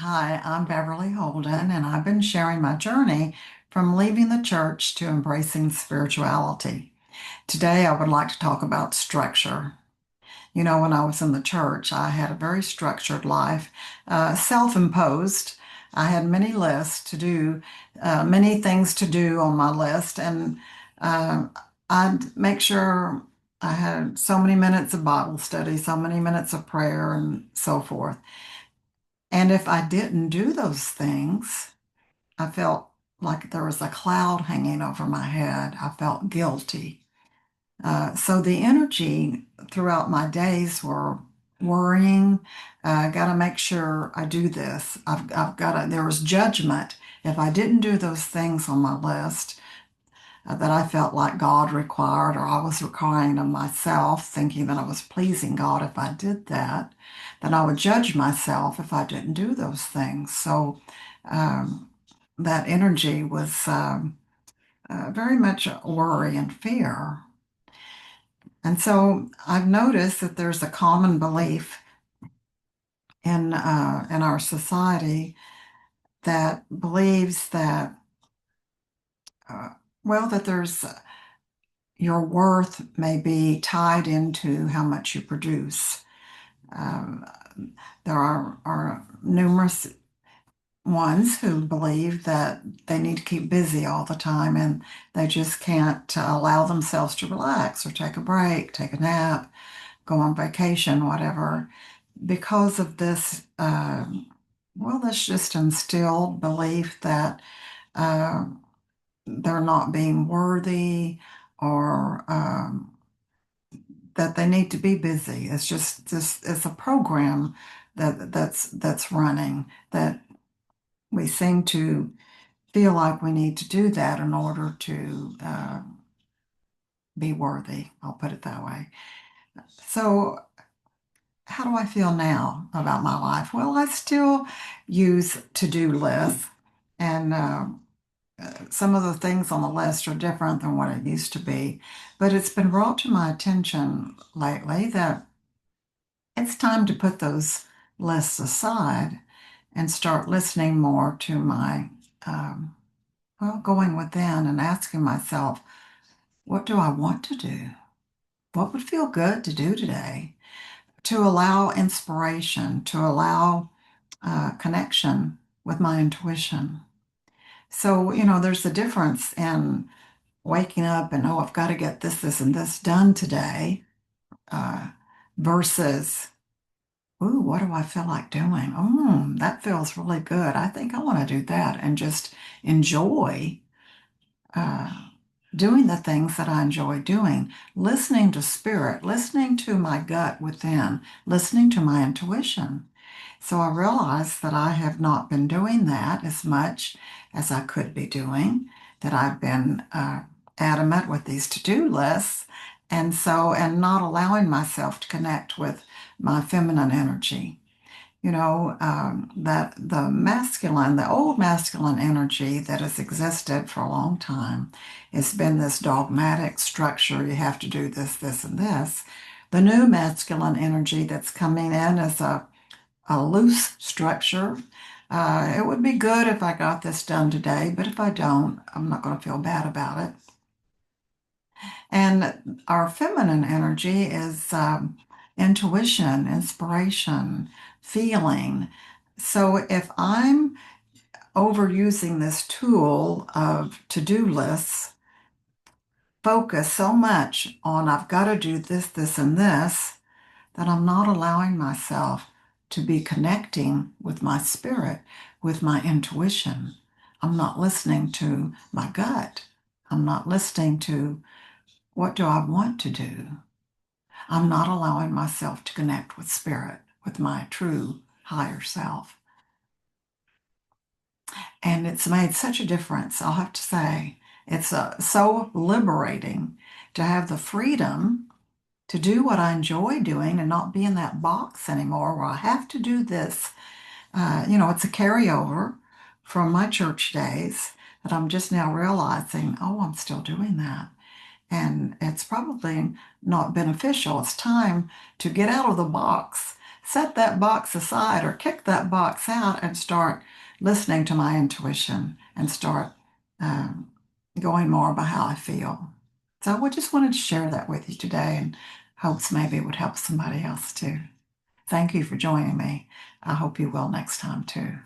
Hi, I'm Beverly Holden, and I've been sharing my journey from leaving the church to embracing spirituality. Today, I would like to talk about structure. When I was in the church, I had a very structured life, self-imposed. I had many lists to do, many things to do on my list, and uh, I'd make sure I had so many minutes of Bible study, so many minutes of prayer, and so forth. And if I didn't do those things, I felt like there was a cloud hanging over my head. I felt guilty. So the energy throughout my days were worrying. I got to make sure I do this. I've got to, there was judgment. If I didn't do those things on my list, that I felt like God required, or I was requiring of myself, thinking that I was pleasing God if I did that, then I would judge myself if I didn't do those things. So um, that energy was very much worry and fear. And so I've noticed that there's a common belief in our society that believes that uh, that there's your worth may be tied into how much you produce. Um, there are numerous ones who believe that they need to keep busy all the time and they just can't allow themselves to relax or take a break, take a nap, go on vacation, whatever, because of this. This just instilled belief that uh, they're not being worthy or that they need to be busy. It's just this it's a program that's running that we seem to feel like we need to do that in order to be worthy. I'll put it that way. So, how do I feel now about my life? Well, I still use to-do lists, and some of the things on the list are different than what it used to be. But it's been brought to my attention lately that it's time to put those lists aside and start listening more to my, um, going within and asking myself, what do I want to do? What would feel good to do today? To allow inspiration, to allow connection with my intuition. So, there's a difference in waking up and, oh, I've got to get this, this, and this done today, uh, versus ooh, what do I feel like doing? Oh, that feels really good. I think I want to do that and just enjoy uh, doing the things that I enjoy doing, listening to spirit, listening to my gut within, listening to my intuition. So I realized that I have not been doing that as much as I could be doing, that I've been adamant with these to-do lists, and not allowing myself to connect with my feminine energy. That the old masculine energy that has existed for a long time, it's been this dogmatic structure. You have to do this, this, and this. The new masculine energy that's coming in is a loose structure. It would be good if I got this done today, but if I don't, I'm not going to feel bad about it. And our feminine energy is intuition, inspiration, feeling. So if I'm overusing this tool of to-do lists, focus so much on I've got to do this, this, and this, that I'm not allowing myself to be connecting with my spirit, with my intuition. I'm not listening to my gut. I'm not listening to what do I want to do. I'm not allowing myself to connect with spirit, with my true higher self. And it's made such a difference, I'll have to say. It's so liberating to have the freedom to do what I enjoy doing and not be in that box anymore where I have to do this. It's a carryover from my church days that I'm just now realizing, oh, I'm still doing that. And it's probably not beneficial. It's time to get out of the box set that box aside or kick that box out and start listening to my intuition and start um, going more by how I feel. So I just wanted to share that with you today and hopes maybe it would help somebody else too. Thank you for joining me. I hope you will next time too.